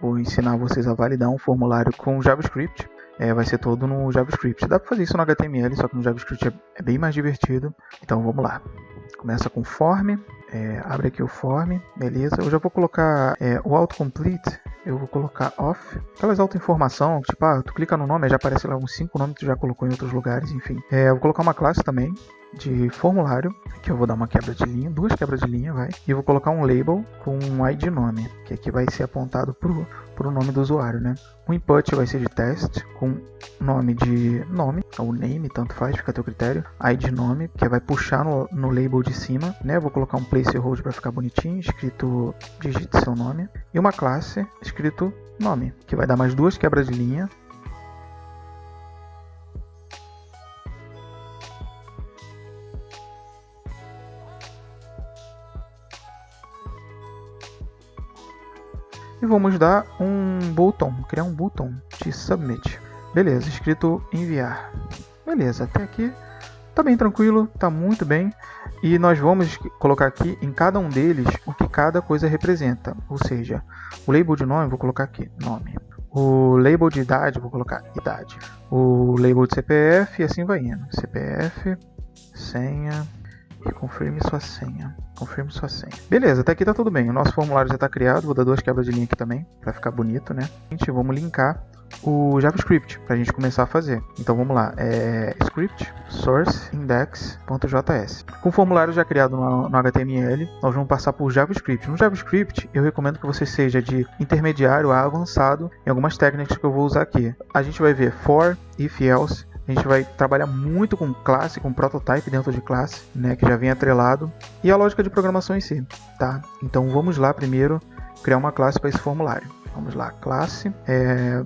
for ensinar vocês a validar um formulário com JavaScript, vai ser todo no JavaScript. Dá para fazer isso no HTML, só que no JavaScript é bem mais divertido. Então vamos lá. Começa com form, abre aqui o form, beleza. Eu já vou colocar o autocomplete, eu vou colocar off. Aquelas autoinformação, tipo, tu clica no nome, já aparece lá uns 5 nomes que tu já colocou em outros lugares, enfim. Eu vou colocar uma classe também de formulário, que eu vou dar uma quebra de linha, 2 quebras de linha, vai. E eu vou colocar um label com um ID nome, que aqui vai ser apontado pro nome do usuário, né? O input vai ser de teste, com nome de nome, ou name, tanto faz, fica a teu critério. ID nome, que vai puxar no label de cima, né? Eu vou colocar um placeholder para ficar bonitinho, escrito digite seu nome. E uma classe escrito nome, que vai dar mais 2 quebras de linha. E vamos dar um button, criar um button de submit. Beleza, escrito enviar. Beleza, até aqui tá bem tranquilo, tá muito bem. E nós vamos colocar aqui em cada um deles o que cada coisa representa. Ou seja, o label de nome, vou colocar aqui, nome. O label de idade, vou colocar idade. O label de CPF e assim vai indo. CPF, senha... e confirme sua senha. Confirme sua senha. Beleza, até aqui tá tudo bem. O nosso formulário já está criado. Vou dar 2 quebras de linha aqui também, para ficar bonito, né? Vamos linkar o JavaScript para a gente começar a fazer. Então vamos lá. Script source index.js. Com o formulário já criado no HTML, nós vamos passar por JavaScript. No JavaScript, eu recomendo que você seja de intermediário a avançado em algumas técnicas que eu vou usar aqui. A gente vai ver for, if, else. A gente vai trabalhar muito com classe, com prototype dentro de classe, né, que já vem atrelado, e a lógica de programação em si, tá? Então vamos lá primeiro criar uma classe para esse formulário. Vamos lá, classe,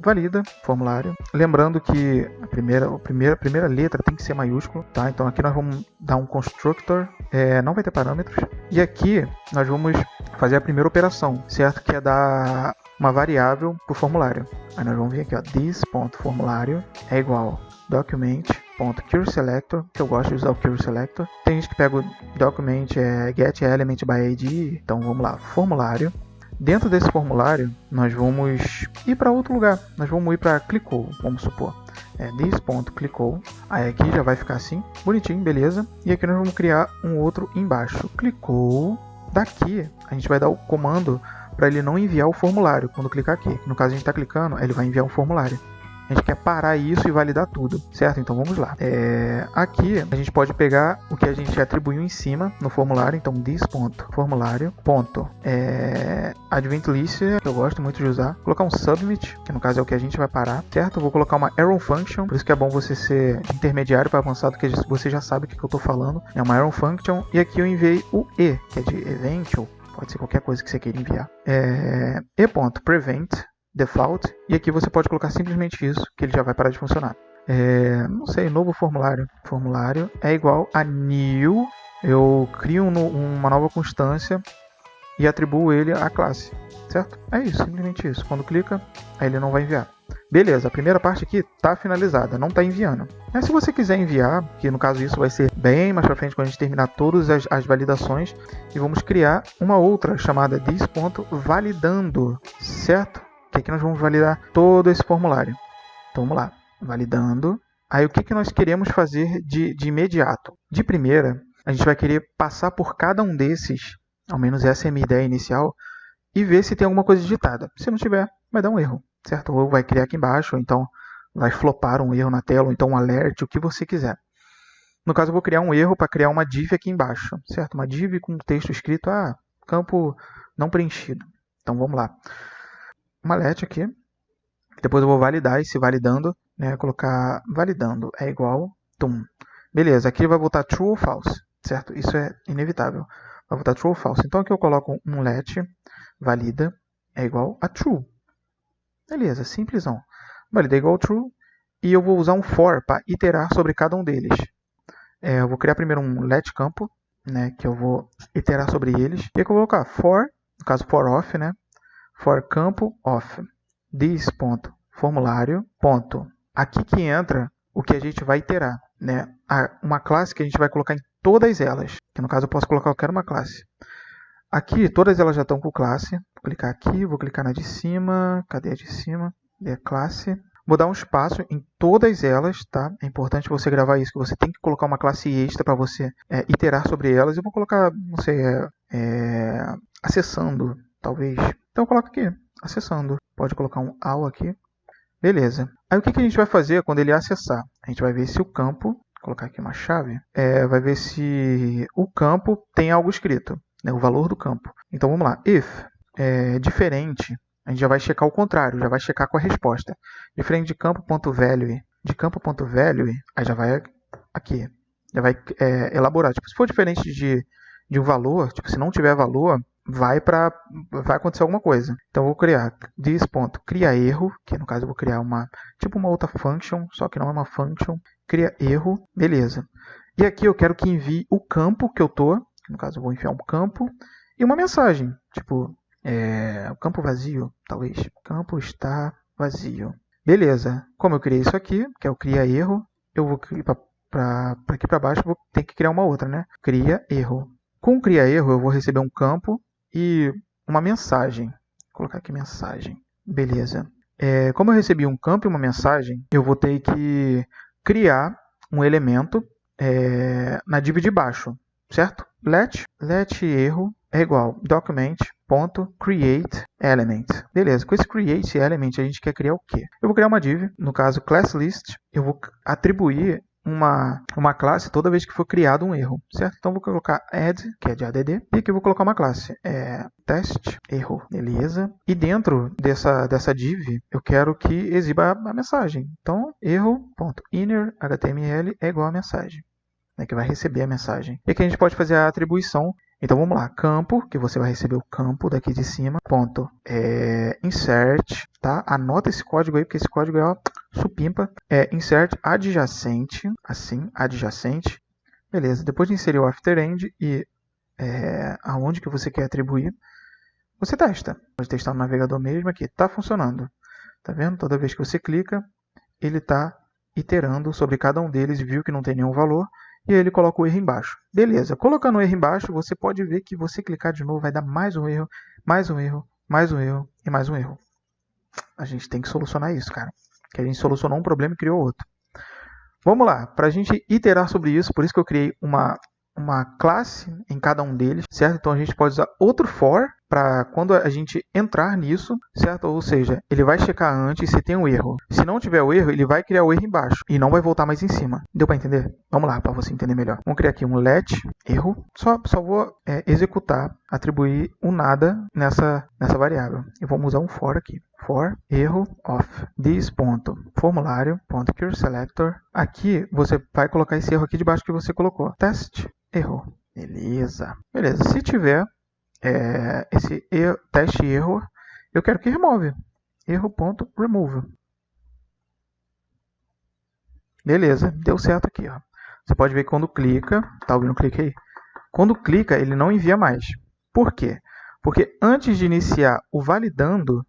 valida, formulário. Lembrando que a primeira letra tem que ser maiúsculo, tá? Então aqui nós vamos dar um constructor, não vai ter parâmetros. E aqui nós vamos fazer a primeira operação, certo? Que é dar uma variável para o formulário. Aí nós vamos vir aqui, ó, this.formulário é igual document.querySelector, que eu gosto de usar o querySelector. Tem gente que pega o document getElementById, então vamos lá, formulário. Dentro desse formulário, nós vamos ir para outro lugar. Nós vamos ir para clickou, vamos supor. This.clickou. Aí aqui já vai ficar assim, bonitinho, beleza. E aqui nós vamos criar um outro embaixo. Clickou. Daqui, a gente vai dar o comando para ele não enviar o formulário quando clicar aqui. No caso, a gente está clicando, ele vai enviar um formulário. A gente quer parar isso e validar tudo, certo? Então vamos lá. Aqui a gente pode pegar o que a gente atribuiu em cima no formulário. Então this.formulário. Advent list, que eu gosto muito de usar. Colocar um submit, que no caso é o que a gente vai parar, certo? Eu vou colocar uma arrow function, por isso que é bom você ser de intermediário para avançado, porque você já sabe o que eu estou falando. É uma arrow function. E aqui eu enviei o e, que é de event, ou pode ser qualquer coisa que você queira enviar. E.prevent default, e aqui você pode colocar simplesmente isso, que ele já vai parar de funcionar. Não sei, novo formulário. Formulário é igual a new, eu crio uma nova constância e atribuo ele à classe, certo? É isso, simplesmente isso. Quando clica, aí ele não vai enviar. Beleza, a primeira parte aqui está finalizada, não está enviando. Mas se você quiser enviar, que no caso isso vai ser bem mais para frente quando a gente terminar todas as validações, e vamos criar uma outra chamada this.validando, certo? Que aqui nós vamos validar todo esse formulário. Então vamos lá, validando. Aí o que nós queremos fazer de imediato? De primeira, a gente vai querer passar por cada um desses, ao menos essa é a minha ideia inicial, e ver se tem alguma coisa digitada. Se não tiver, vai dar um erro, certo? Ou vai criar aqui embaixo, ou então vai flopar um erro na tela, ou então um alert, o que você quiser. No caso, eu vou criar um erro para criar uma div aqui embaixo, certo? Uma div com texto escrito, campo não preenchido. Então vamos lá. Uma let aqui, depois eu vou validar esse validando, né, colocar validando é igual tum. Beleza, aqui vai botar true ou false, certo? Isso é inevitável, vai botar true ou false. Então aqui eu coloco um let valida é igual a true. Beleza, simplesão. Valida é igual a true e eu vou usar um for para iterar sobre cada um deles. Eu vou criar primeiro um let campo, né, que eu vou iterar sobre eles. E aqui eu vou colocar for, no caso for off, né? For campo off, this.formulário, ponto. Aqui que entra o que a gente vai iterar, né? Uma classe que a gente vai colocar em todas elas, que no caso eu posso colocar qualquer uma classe. Aqui todas elas já estão com classe, Vou clicar aqui, vou clicar na de cima. Cadê a de cima? Cadê a classe? Vou dar um espaço em todas elas, tá? É importante você gravar isso, que você tem que colocar uma classe extra para você iterar sobre elas. Eu vou colocar, não sei, acessando, talvez. Então eu coloco aqui, acessando. Pode colocar um AL aqui. Beleza. Aí o que a gente vai fazer quando ele acessar? A gente vai ver se o campo, vou colocar aqui uma chave, vai ver se o campo tem algo escrito, né? O valor do campo. Então vamos lá. If diferente, a gente já vai checar o contrário, já vai checar com a resposta. Diferente de campo.value, aí já vai aqui, já vai elaborar. Tipo, se for diferente de um valor, tipo, se não tiver valor, vai acontecer alguma coisa. Então eu vou criar this.cria erro, que no caso eu vou criar uma outra function, só que não é uma function, cria erro, beleza. E aqui eu quero que envie o campo que eu tô, no caso eu vou enviar um campo e uma mensagem, tipo o campo vazio, talvez. Campo está vazio. Beleza. Como eu criei isso aqui, que é o cria erro, eu vou para aqui para baixo, vou ter que criar uma outra, né? Cria erro. Com o cria erro, eu vou receber um campo e uma mensagem. Vou colocar aqui mensagem. Beleza. Como eu recebi um campo e uma mensagem, eu vou ter que criar um elemento na div de baixo, certo? Let erro é igual document.createElement. Beleza, com esse createElement a gente quer criar o quê? Eu vou criar uma div, no caso classList, eu vou atribuir uma classe toda vez que for criado um erro, certo? Então vou colocar add, que é de add, e aqui eu vou colocar uma classe, test erro, beleza? E dentro dessa div eu quero que exiba a mensagem. Então erro.innerHTML é igual a mensagem, né, que vai receber a mensagem. E aqui a gente pode fazer a atribuição. Então vamos lá, campo, que você vai receber o campo daqui de cima, ponto, insert, tá? Anota esse código aí, porque esse código é supimpa, insert adjacente, assim, adjacente, beleza. Depois de inserir o after end e aonde que você quer atribuir, você testa. Pode testar no navegador mesmo aqui, tá funcionando, tá vendo? Toda vez que você clica, ele tá iterando sobre cada um deles, viu que não tem nenhum valor, e aí ele coloca o erro embaixo. Beleza, colocando o erro embaixo, você pode ver que você clicar de novo vai dar mais um erro, mais um erro, mais um erro e mais um erro. A gente tem que solucionar isso, cara. Que a gente solucionou um problema e criou outro. Vamos lá, para a gente iterar sobre isso, por isso que eu criei uma classe em cada um deles, certo? Então a gente pode usar outro for para quando a gente entrar nisso, certo? Ou seja, ele vai checar antes se tem um erro. Se não tiver o erro, ele vai criar o erro embaixo e não vai voltar mais em cima. Deu para entender? Vamos lá, para você entender melhor. Vamos criar aqui um let erro. Só vou executar, atribuir um nada nessa variável. E vamos usar um for aqui. For erro of this.formulário.curselector. Aqui você vai colocar esse erro aqui debaixo que você colocou. Test erro. Beleza. Beleza. Se tiver esse teste erro, eu quero que remove. Erro.remove. Beleza. Deu certo aqui. Ó. Você pode ver que quando clica, tá ouvindo o clique aí? Quando clica, ele não envia mais. Por quê? Porque antes de iniciar o validando,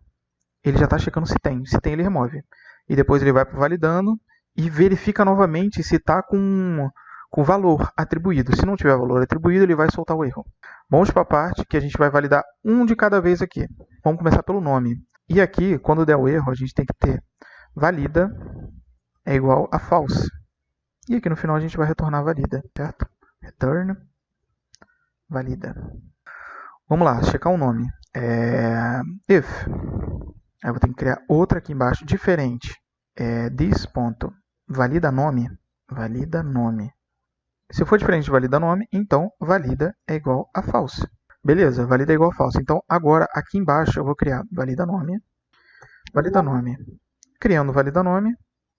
ele já está checando se tem. Se tem, ele remove. E depois ele vai para o validando e verifica novamente se está com valor atribuído. Se não tiver valor atribuído, ele vai soltar o erro. Vamos para a parte que a gente vai validar um de cada vez aqui. Vamos começar pelo nome. E aqui, quando der o erro, a gente tem que ter valida é igual a false. E aqui no final a gente vai retornar valida, certo? Return valida. Vamos lá, checar o nome. If. Aí eu vou ter que criar outra aqui embaixo, diferente. This.valida nome. Valida nome. Se for diferente de valida nome, então valida é igual a false. Beleza, valida é igual a false. Então agora aqui embaixo eu vou criar valida nome. Valida nome. Criando valida nome,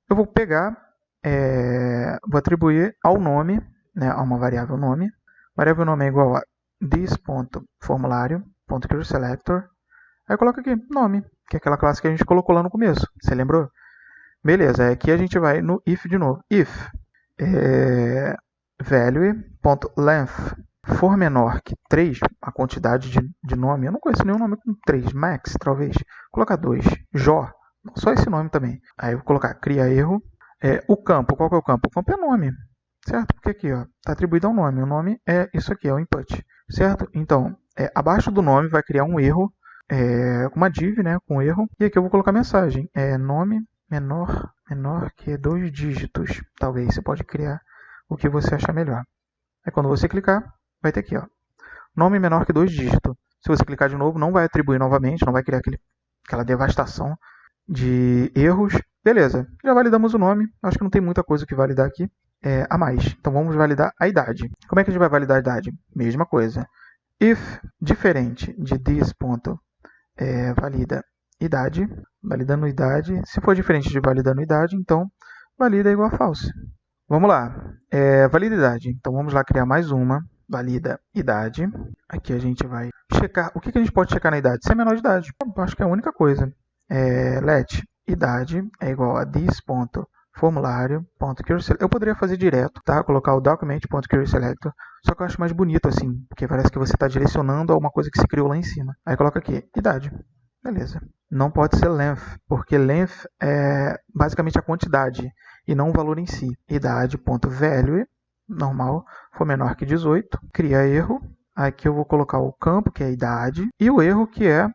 eu vou pegar, vou atribuir ao nome, né, a uma variável nome. Variável nome é igual a this.formulário.curselector. Aí eu coloco aqui nome, que é aquela classe que a gente colocou lá no começo. Você lembrou? Beleza, aqui a gente vai no if de novo. If value.length for menor que 3, a quantidade de nome, eu não conheço nenhum nome com 3, max talvez, colocar 2, jó, só esse nome também. Aí eu vou colocar cria erro. O campo, qual que é o campo? O campo é nome, certo? Porque aqui está atribuído ao nome, o nome é isso aqui, é o input, certo? Então, abaixo do nome vai criar um erro uma div, né, com erro. E aqui eu vou colocar mensagem. Nome menor que 2 dígitos. Talvez você pode criar o que você achar melhor. Aí quando você clicar, vai ter aqui, ó, nome menor que 2 dígitos. Se você clicar de novo, não vai atribuir novamente, não vai criar aquela devastação de erros. Beleza, já validamos o nome. Acho que não tem muita coisa que validar aqui a mais. Então vamos validar a idade. Como é que a gente vai validar a idade? Mesma coisa. If diferente de this ponto valida idade, validando idade. Se for diferente de validando idade, então valida igual a false. Vamos lá, valida idade. Então vamos lá criar mais uma, valida idade. Aqui a gente vai checar, o que a gente pode checar na idade? Se é menor de idade, acho que é a única coisa. Let idade é igual a this.formulário.querySelector. Eu poderia fazer direto, tá? Colocar o document.querySelector, só que eu acho mais bonito assim, porque parece que você está direcionando a uma coisa que se criou lá em cima. Aí coloca aqui, idade. Beleza. Não pode ser length, porque length é basicamente a quantidade e não o valor em si. Idade.value, normal, for menor que 18. Cria erro. Aqui eu vou colocar o campo, que é a idade, e o erro, que é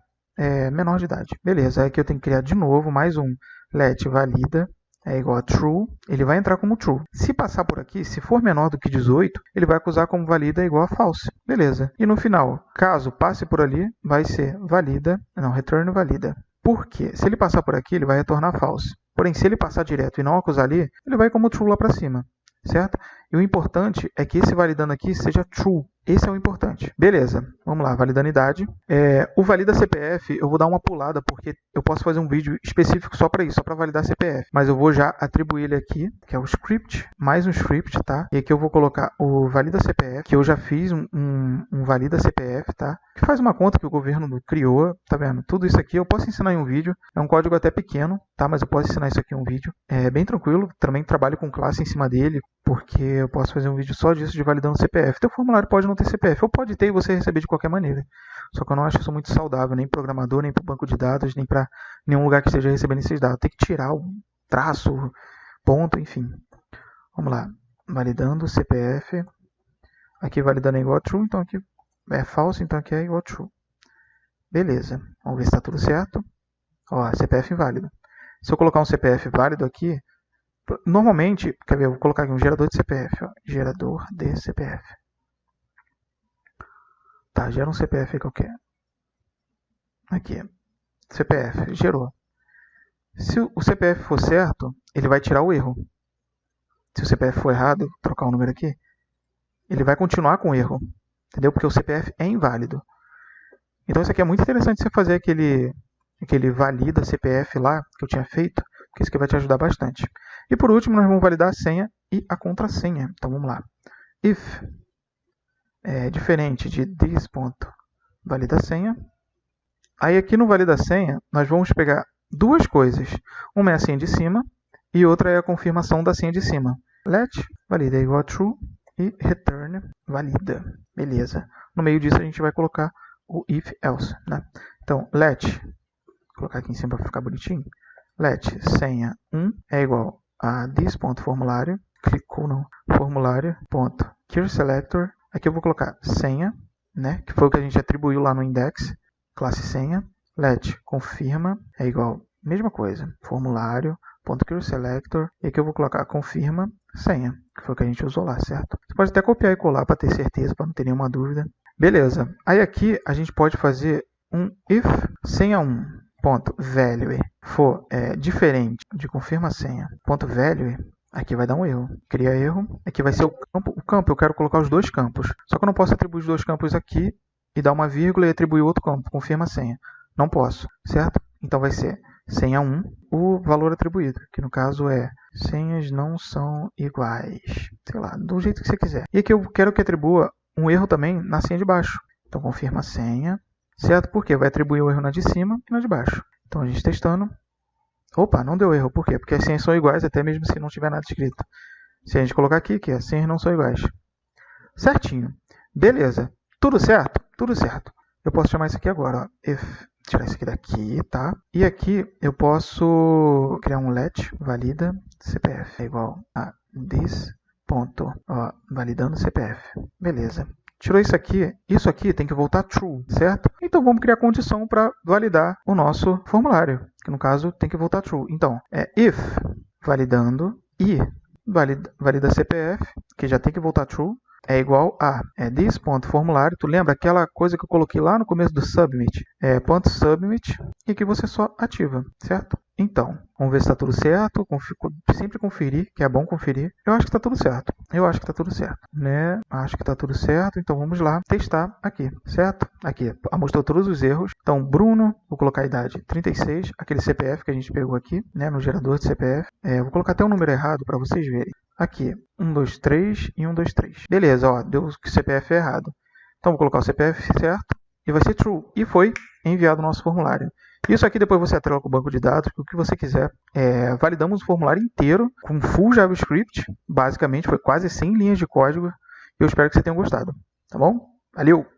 menor de idade. Beleza, aqui eu tenho que criar de novo mais um let valida é igual a true, ele vai entrar como true. Se passar por aqui, se for menor do que 18, ele vai acusar como valida igual a false. Beleza. E no final, caso passe por ali, vai ser valida, não, return valida. Por quê? Se ele passar por aqui, ele vai retornar false. Porém, se ele passar direto e não acusar ali, ele vai como true lá para cima. Certo? E o importante é que esse validando aqui seja true. Esse é o importante. Beleza, vamos lá, validando idade. O valida CPF, eu vou dar uma pulada, porque eu posso fazer um vídeo específico só para isso, só para validar CPF. Mas eu vou já atribuir ele aqui, que é o script, mais um script, tá? E aqui eu vou colocar o valida CPF, que eu já fiz um valida CPF, tá? Que faz uma conta que o governo criou, tá vendo? Tudo isso aqui eu posso ensinar em um vídeo. É um código até pequeno, tá? Mas eu posso ensinar isso aqui em um vídeo. É bem tranquilo, também trabalho com classe em cima dele, porque eu posso fazer um vídeo só disso de validando CPF. Teu formulário pode não ter CPF, ou pode ter e você receber de qualquer maneira. Só que eu não acho isso muito saudável, nem programador, nem para o banco de dados, nem para nenhum lugar que esteja recebendo esses dados. Tem que tirar o traço, ponto, enfim. Vamos lá, validando CPF. Aqui validando é igual a true, então aqui é false, então aqui é igual a true. Beleza, vamos ver se está tudo certo. Ó, CPF inválido. Se eu colocar um CPF válido aqui, normalmente, quer ver, eu vou colocar aqui um gerador de CPF, ó, gerador de CPF. Tá, gera um CPF qualquer. Aqui, CPF, gerou. Se o CPF for certo, ele vai tirar o erro. Se o CPF for errado, vou trocar o número aqui, ele vai continuar com o erro, entendeu? Porque o CPF é inválido. Então isso aqui é muito interessante você fazer aquele valida CPF lá que eu tinha feito, porque isso aqui vai te ajudar bastante. E por último, nós vamos validar a senha e a contrassenha. Então vamos lá. If é diferente de this.valida a senha. Aí aqui no valida a senha, nós vamos pegar duas coisas. Uma é a senha de cima e outra é a confirmação da senha de cima. Let valida é igual a true e return valida. Beleza. No meio disso a gente vai colocar o if else, né? Então let, vou colocar aqui em cima para ficar bonitinho. Let senha 1 é igual a this.formulário, clicou não, formulário.querySelector. Aqui eu vou colocar senha, né, que foi o que a gente atribuiu lá no index, classe senha. Let confirma é igual, mesma coisa, formulário.querySelector. E aqui eu vou colocar confirma senha, que foi o que a gente usou lá, certo? Você pode até copiar e colar para ter certeza, para não ter nenhuma dúvida. Beleza, aí aqui a gente pode fazer um if senha 1. Ponto value for diferente de confirma senha ponto value, aqui vai dar um erro. Cria erro. Aqui vai ser o campo. O campo eu quero colocar os dois campos. Só que eu não posso atribuir os dois campos aqui e dar uma vírgula e atribuir outro campo, confirma senha. Não posso, certo? Então vai ser senha 1, o valor atribuído, que no caso é senhas não são iguais. Sei lá, do jeito que você quiser. E aqui eu quero que atribua um erro também na senha de baixo. Então confirma senha. Certo? Porque vai atribuir o erro na de cima e na de baixo. Então a gente testando. Opa, não deu erro. Por quê? Porque as senhas são iguais, até mesmo se não tiver nada escrito. Se a gente colocar aqui, que as senhas não são iguais. Certinho. Beleza. Tudo certo? Tudo certo. Eu posso chamar isso aqui agora. Ó. If, tirar isso aqui daqui, tá? E aqui eu posso criar um let valida CPF. É igual a this. Ponto. Ó, validando CPF. Beleza. Tirou isso aqui tem que voltar true, certo? Então vamos criar condição para validar o nosso formulário, que no caso tem que voltar true. Então, if validando e valida CPF, que já tem que voltar true, é igual a this.formulário. Tu lembra aquela coisa que eu coloquei lá no começo do submit? Ponto submit, e aqui você só ativa, certo? Então, vamos ver se está tudo certo. Sempre conferir, que é bom conferir. Eu acho que está tudo certo. Acho que está tudo certo. Então vamos lá testar aqui, certo? Aqui, mostrou todos os erros. Então, Bruno, vou colocar a idade 36, aquele CPF que a gente pegou aqui, né, no gerador de CPF. Vou colocar até um número errado para vocês verem. Aqui, 123 e 123. Beleza, ó, deu que o CPF é errado. Então, vou colocar o CPF certo e vai ser true. E foi enviado o nosso formulário. Isso aqui depois você atrela com o banco de dados, o que você quiser. Validamos o formulário inteiro com full JavaScript. Basicamente, foi quase 100 linhas de código. Eu espero que você tenha gostado. Tá bom? Valeu!